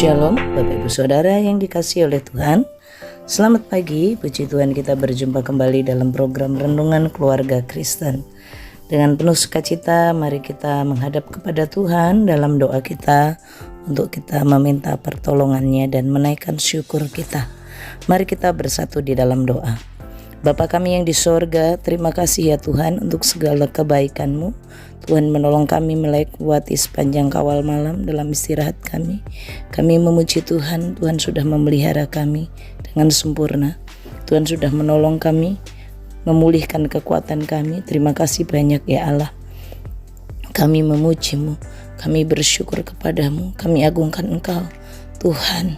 Shalom Bapak Ibu Saudara yang dikasihi oleh Tuhan. Selamat pagi, puji Tuhan kita berjumpa kembali dalam program Renungan Keluarga Kristen. Dengan penuh sukacita mari kita menghadap kepada Tuhan dalam doa kita untuk kita meminta pertolongannya dan menaikkan syukur kita. Mari kita bersatu di dalam doa. Bapa kami yang di sorga, terima kasih ya Tuhan untuk segala kebaikan-Mu. Tuhan menolong kami melewati sepanjang kawal malam dalam istirahat kami. Kami memuji Tuhan, Tuhan sudah memelihara kami dengan sempurna. Tuhan sudah menolong kami, memulihkan kekuatan kami. Terima kasih banyak ya Allah. Kami memuji-Mu, kami bersyukur kepada-Mu, kami agungkan Engkau. Tuhan,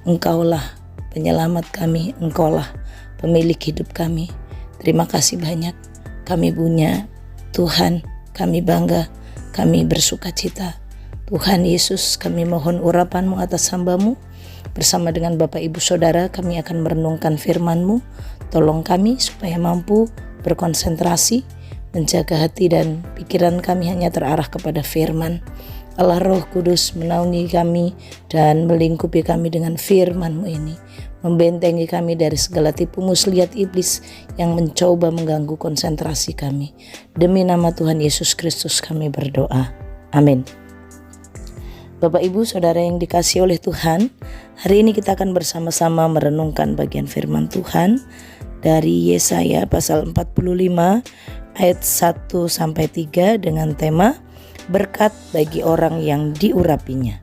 Engkaulah penyelamat kami, Engkaulah pemilik hidup kami. Terima kasih banyak. Kami punya Tuhan, kami bangga, kami bersuka cita. Tuhan Yesus, kami mohon urapan-Mu atas hamba-Mu. Bersama dengan Bapak Ibu Saudara, kami akan merenungkan firman-Mu. Tolong kami supaya mampu berkonsentrasi, menjaga hati dan pikiran kami hanya terarah kepada firman. Allah Roh Kudus menaungi kami dan melingkupi kami dengan firman-Mu ini. Membentengi kami dari segala tipu muslihat iblis yang mencoba mengganggu konsentrasi kami. Demi nama Tuhan Yesus Kristus kami berdoa. Amin. Bapak Ibu Saudara yang dikasihi oleh Tuhan, hari ini kita akan bersama-sama merenungkan bagian firman Tuhan dari Yesaya pasal 45 ayat 1-3 dengan tema berkat bagi orang yang diurapinya.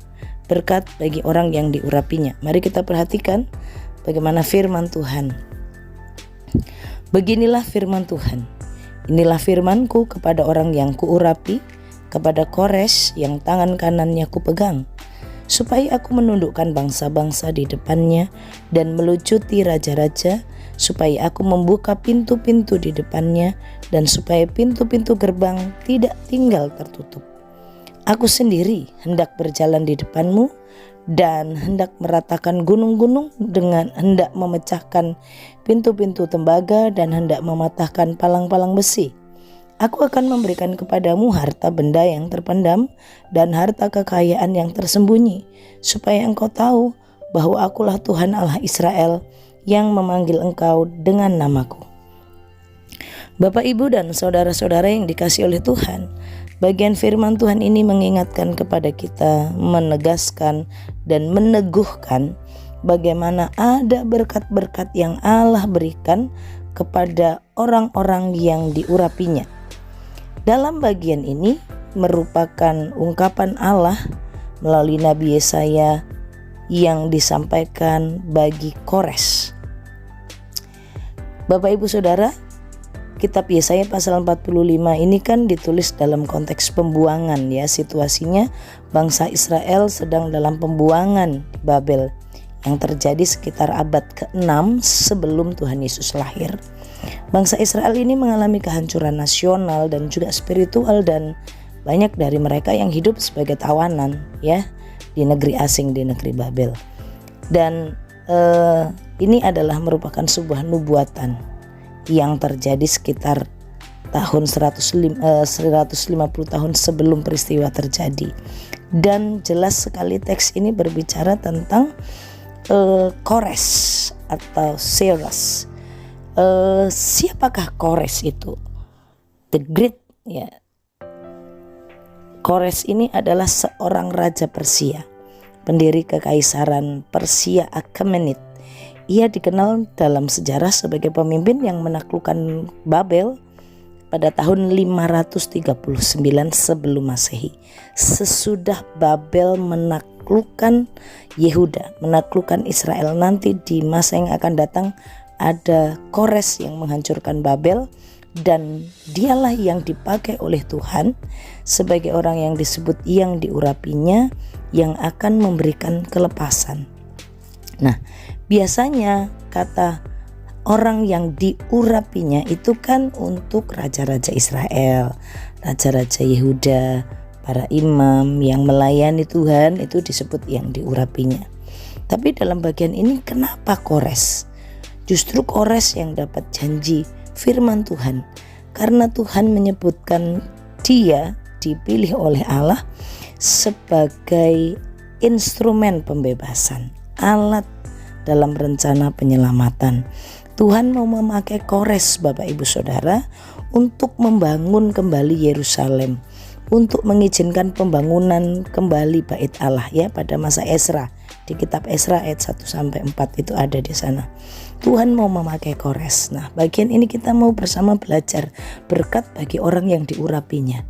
Berkat bagi orang yang diurapinya. Mari kita perhatikan bagaimana firman Tuhan. Beginilah firman Tuhan. Inilah firman-Ku kepada orang yang kuurapi, kepada Kores yang tangan kanannya kupegang, supaya aku menundukkan bangsa-bangsa di depannya dan melucuti raja-raja, supaya aku membuka pintu-pintu di depannya dan supaya pintu-pintu gerbang tidak tinggal tertutup. Aku sendiri hendak berjalan di depanmu dan hendak meratakan gunung-gunung, dengan hendak memecahkan pintu-pintu tembaga dan hendak mematahkan palang-palang besi. Aku akan memberikan kepadamu harta benda yang terpendam dan harta kekayaan yang tersembunyi, supaya engkau tahu bahwa akulah Tuhan Allah Israel yang memanggil engkau dengan namaku. Bapak, Ibu, dan saudara-saudara yang dikasihi oleh Tuhan, bagian firman Tuhan ini mengingatkan kepada kita, menegaskan dan meneguhkan bagaimana ada berkat-berkat yang Allah berikan kepada orang-orang yang diurapinya. Dalam bagian ini merupakan ungkapan Allah melalui Nabi Yesaya yang disampaikan bagi Kores. Bapak Ibu Saudara, kitab Yesaya pasal 45 ini kan ditulis dalam konteks pembuangan ya. Situasinya bangsa Israel sedang dalam pembuangan di Babel yang terjadi sekitar abad ke-6 sebelum Tuhan Yesus lahir. Bangsa Israel ini mengalami kehancuran nasional dan juga spiritual, dan banyak dari mereka yang hidup sebagai tawanan ya di negeri asing, di negeri Babel. Dan ini adalah merupakan sebuah nubuatan yang terjadi sekitar tahun 150 tahun sebelum peristiwa terjadi. Dan jelas sekali teks ini berbicara tentang Kores atau Cyrus. Siapakah Kores itu? The Great ya. Kores ini adalah seorang raja Persia, pendiri kekaisaran Persia Achaemenid. Ia dikenal dalam sejarah sebagai pemimpin yang menaklukkan Babel pada tahun 539 sebelum Masehi. Sesudah Babel menaklukkan Yehuda, menaklukkan Israel, nanti di masa yang akan datang ada Kores yang menghancurkan Babel, dan dialah yang dipakai oleh Tuhan sebagai orang yang disebut yang diurapinya, yang akan memberikan kelepasan. Nah, biasanya kata orang yang diurapinya itu kan untuk raja-raja Israel, raja-raja Yehuda, para imam yang melayani Tuhan, itu disebut yang diurapinya. Tapi dalam bagian ini kenapa Kores? Justru Kores yang dapat janji firman Tuhan, karena Tuhan menyebutkan dia dipilih oleh Allah sebagai instrumen pembebasan, alat dalam rencana penyelamatan. Tuhan mau memakai Kores, Bapak Ibu Saudara, untuk membangun kembali Yerusalem, untuk mengizinkan pembangunan kembali Bait Allah ya pada masa Ezra. Di kitab Ezra ayat 1 sampai 4 itu ada di sana. Tuhan mau memakai Kores. Nah, bagian ini kita mau bersama belajar berkat bagi orang yang diurapinya.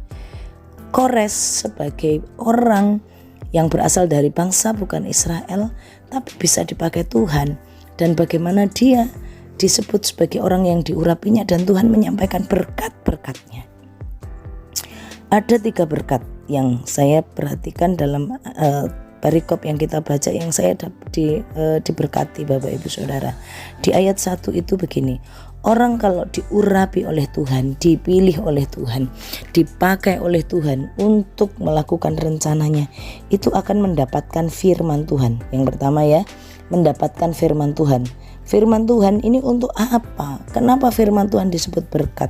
Kores sebagai orang yang berasal dari bangsa bukan Israel, tapi bisa dipakai Tuhan, dan bagaimana dia disebut sebagai orang yang diurapinya dan Tuhan menyampaikan berkat-berkatnya. Ada 3 berkat yang saya perhatikan dalam perikop yang kita baca, yang saya diberkati Bapak Ibu Saudara. Di ayat 1 itu begini, orang kalau diurapi oleh Tuhan, dipilih oleh Tuhan, dipakai oleh Tuhan untuk melakukan rencananya, itu akan mendapatkan firman Tuhan. Yang pertama ya, mendapatkan firman Tuhan. Firman Tuhan ini untuk apa? Kenapa firman Tuhan disebut berkat?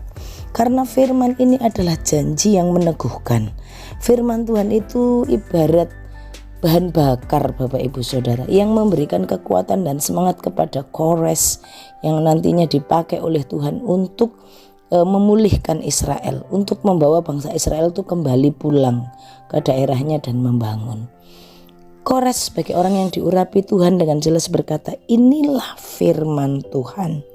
Karena firman ini adalah janji yang meneguhkan. Firman Tuhan itu ibarat bahan bakar Bapak Ibu Saudara, yang memberikan kekuatan dan semangat kepada Kores yang nantinya dipakai oleh Tuhan untuk memulihkan Israel, untuk membawa bangsa Israel itu kembali pulang ke daerahnya dan membangun. Kores sebagai orang yang diurapi Tuhan dengan jelas berkata, inilah firman Tuhan.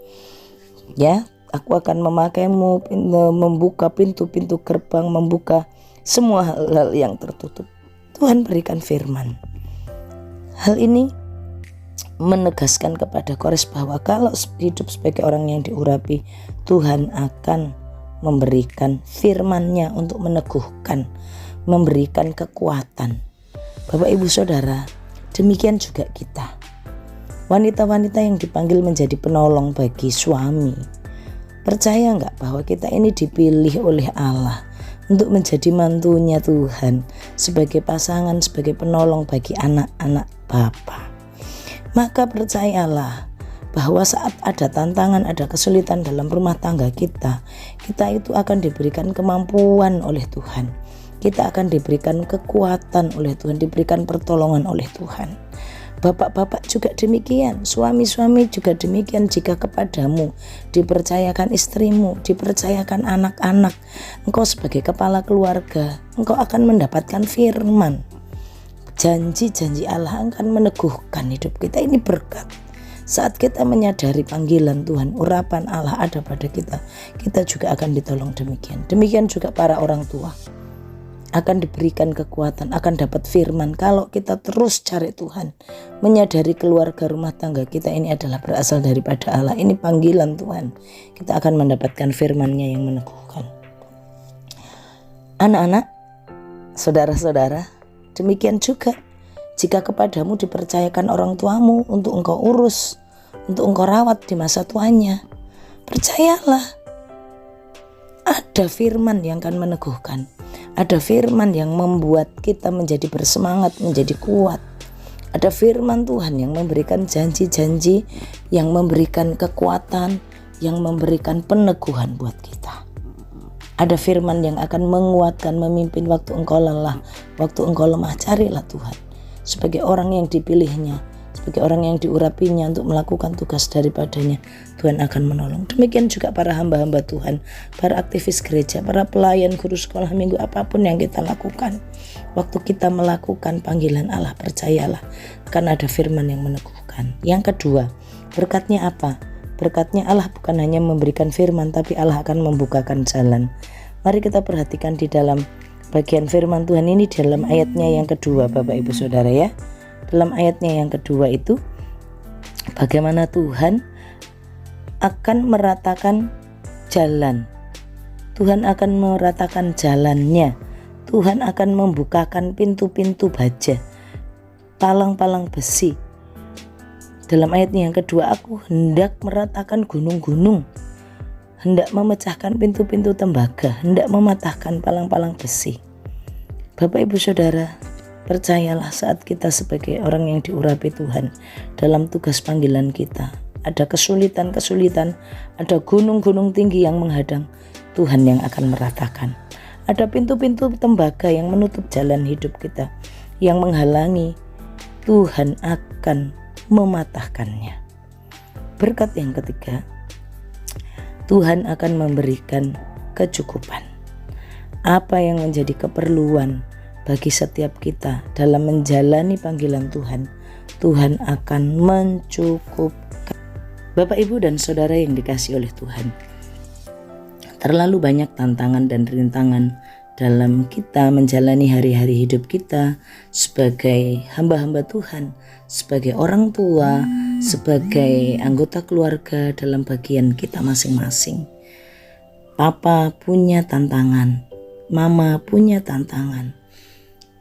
Ya, aku akan memakaimu membuka pintu-pintu gerbang, membuka semua hal-hal yang tertutup. Tuhan berikan firman. Hal ini menegaskan kepada Kores bahwa kalau hidup sebagai orang yang diurapi, Tuhan akan memberikan firman-Nya untuk meneguhkan, memberikan kekuatan. Bapak Ibu Saudara, demikian juga kita. Wanita-wanita yang dipanggil menjadi penolong bagi suami. Percaya enggak bahwa kita ini dipilih oleh Allah untuk menjadi mantunya Tuhan, sebagai pasangan, sebagai penolong bagi anak-anak Bapa. Maka percayalah bahwa saat ada tantangan, ada kesulitan dalam rumah tangga kita itu akan diberikan kemampuan oleh Tuhan. Kita akan diberikan kekuatan oleh Tuhan, diberikan pertolongan oleh Tuhan. Bapak-bapak juga demikian, suami-suami juga demikian. Jika kepadamu dipercayakan istrimu, dipercayakan anak-anak, engkau sebagai kepala keluarga, engkau akan mendapatkan firman. Janji-janji Allah akan meneguhkan hidup kita. Ini berkat. Saat kita menyadari panggilan Tuhan, urapan Allah ada pada kita, kita juga akan ditolong demikian. Demikian juga para orang tua akan diberikan kekuatan, akan dapat firman. Kalau kita terus cari Tuhan, menyadari keluarga rumah tangga kita ini adalah berasal daripada Allah, ini panggilan Tuhan, kita akan mendapatkan firman-Nya yang meneguhkan. Anak-anak, saudara-saudara, demikian juga jika kepadamu dipercayakan orang tuamu untuk engkau urus, untuk engkau rawat di masa tuanya, percayalah, ada firman yang akan meneguhkan. Ada firman yang membuat kita menjadi bersemangat, menjadi kuat. Ada firman Tuhan yang memberikan janji-janji, yang memberikan kekuatan, yang memberikan peneguhan buat kita. Ada firman yang akan menguatkan, memimpin waktu engkau lelah, waktu engkau lemah. Carilah Tuhan sebagai orang yang dipilihnya, sebagai orang yang diurapinya untuk melakukan tugas daripadanya. Tuhan akan menolong. Demikian juga para hamba-hamba Tuhan, para aktivis gereja, para pelayan, guru sekolah minggu, apapun yang kita lakukan. Waktu kita melakukan panggilan Allah, percayalah akan ada firman yang meneguhkan. Yang kedua, berkatnya apa? Berkatnya Allah bukan hanya memberikan firman, tapi Allah akan membukakan jalan. Mari kita perhatikan di dalam bagian firman Tuhan ini dalam ayatnya yang kedua, Bapak Ibu Saudara ya. Dalam ayatnya yang kedua itu, bagaimana Tuhan akan meratakan jalan. Tuhan akan meratakan jalannya. Tuhan akan membukakan pintu-pintu baja, palang-palang besi. Dalam ayatnya yang kedua, aku hendak meratakan gunung-gunung, hendak memecahkan pintu-pintu tembaga, hendak mematahkan palang-palang besi. Bapak Ibu Saudara, percayalah saat kita sebagai orang yang diurapi Tuhan dalam tugas panggilan kita, ada kesulitan-kesulitan, ada gunung-gunung tinggi yang menghadang, Tuhan yang akan meratakan. Ada pintu-pintu tembaga yang menutup jalan hidup kita, yang menghalangi, Tuhan akan mematahkannya. Berkat yang ketiga, Tuhan akan memberikan kecukupan. Apa yang menjadi keperluan bagi setiap kita dalam menjalani panggilan Tuhan, Tuhan akan mencukupkan. Bapak, Ibu, dan Saudara yang dikasihi oleh Tuhan, terlalu banyak tantangan dan rintangan dalam kita menjalani hari-hari hidup kita sebagai hamba-hamba Tuhan, sebagai orang tua, sebagai anggota keluarga dalam bagian kita masing-masing. Papa punya tantangan, mama punya tantangan,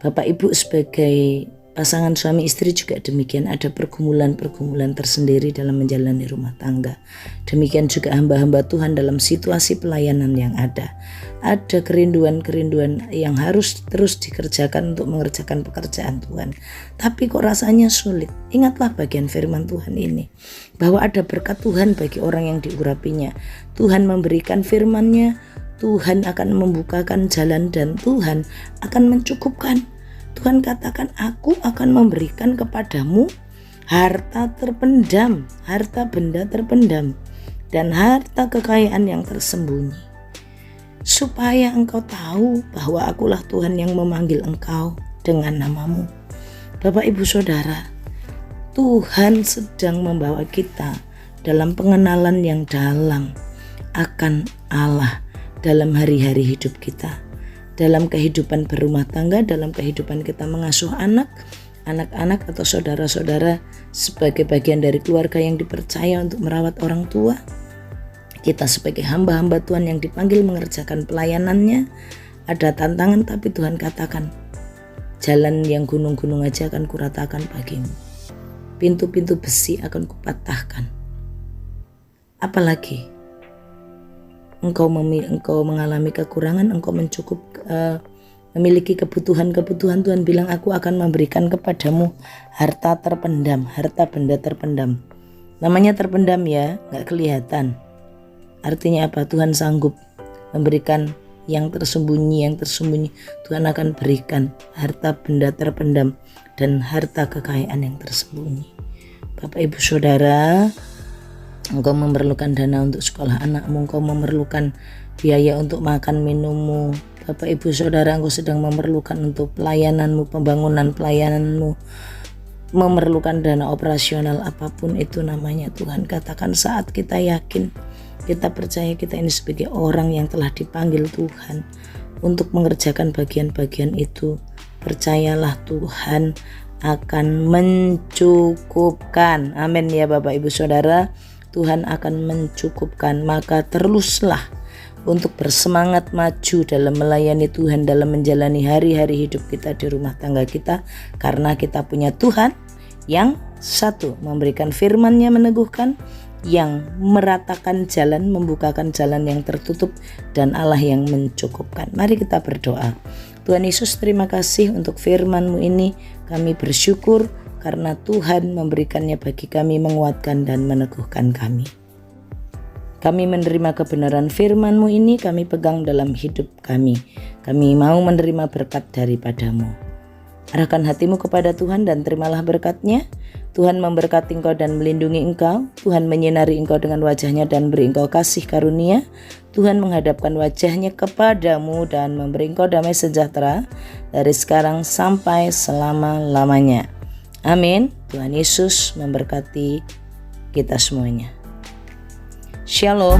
Bapak Ibu sebagai pasangan suami istri juga demikian, ada pergumulan-pergumulan tersendiri dalam menjalani rumah tangga. Demikian juga hamba-hamba Tuhan dalam situasi pelayanan yang ada. Ada kerinduan-kerinduan yang harus terus dikerjakan untuk mengerjakan pekerjaan Tuhan. Tapi kok rasanya sulit? Ingatlah bagian firman Tuhan ini, bahwa ada berkat Tuhan bagi orang yang diurapinya. Tuhan memberikan firman-Nya, Tuhan akan membukakan jalan, dan Tuhan akan mencukupkan. Tuhan katakan, aku akan memberikan kepadamu harta terpendam, harta benda terpendam, dan harta kekayaan yang tersembunyi, supaya engkau tahu bahwa akulah Tuhan yang memanggil engkau dengan namamu. Bapak, Ibu, Saudara, Tuhan sedang membawa kita dalam pengenalan yang dalam akan Allah dalam hari-hari hidup kita, dalam kehidupan berumah tangga, dalam kehidupan kita mengasuh anak-anak atau saudara-saudara sebagai bagian dari keluarga yang dipercaya untuk merawat orang tua. Kita sebagai hamba-hamba Tuhan yang dipanggil mengerjakan pelayanannya, ada tantangan, tapi Tuhan katakan, jalan yang gunung-gunung aja akan kuratakan bagimu, pintu-pintu besi akan kupatahkan. Apalagi engkau mengalami kekurangan, engkau memiliki kebutuhan-kebutuhan, Tuhan bilang, aku akan memberikan kepadamu harta terpendam, harta benda terpendam. Namanya terpendam ya, gak kelihatan. Artinya apa? Tuhan sanggup memberikan yang tersembunyi, Tuhan akan berikan harta benda terpendam dan harta kekayaan yang tersembunyi. Bapak, Ibu, Saudara, engkau memerlukan dana untuk sekolah anakmu, engkau memerlukan biaya untuk makan minummu. Bapak, Ibu, Saudara, engkau sedang memerlukan untuk pelayananmu, pembangunan pelayananmu, memerlukan dana operasional, apapun itu namanya. Tuhan katakan, saat kita yakin, kita percaya kita ini sebagai orang yang telah dipanggil Tuhan untuk mengerjakan bagian-bagian itu, percayalah Tuhan akan mencukupkan. Amin ya Bapak, Ibu, Saudara. Tuhan akan mencukupkan. Maka teruslah untuk bersemangat maju dalam melayani Tuhan, dalam menjalani hari-hari hidup kita di rumah tangga kita, karena kita punya Tuhan yang satu, memberikan firman-Nya meneguhkan, yang meratakan jalan, membukakan jalan yang tertutup, dan Allah yang mencukupkan. Mari kita berdoa. Tuhan Yesus, terima kasih untuk firman-Mu ini. Kami bersyukur karena Tuhan memberikannya bagi kami, menguatkan dan meneguhkan kami. Kami menerima kebenaran firman-Mu ini, kami pegang dalam hidup kami. Kami mau menerima berkat daripada-Mu. Arahkan hatimu kepada Tuhan dan terimalah berkat-Nya. Tuhan memberkati engkau dan melindungi engkau. Tuhan menyinari engkau dengan wajah-Nya dan beri engkau kasih karunia. Tuhan menghadapkan wajah-Nya kepadamu dan memberi engkau damai sejahtera dari sekarang sampai selama-lamanya. Amin. Tuhan Yesus memberkati kita semuanya. Shalom.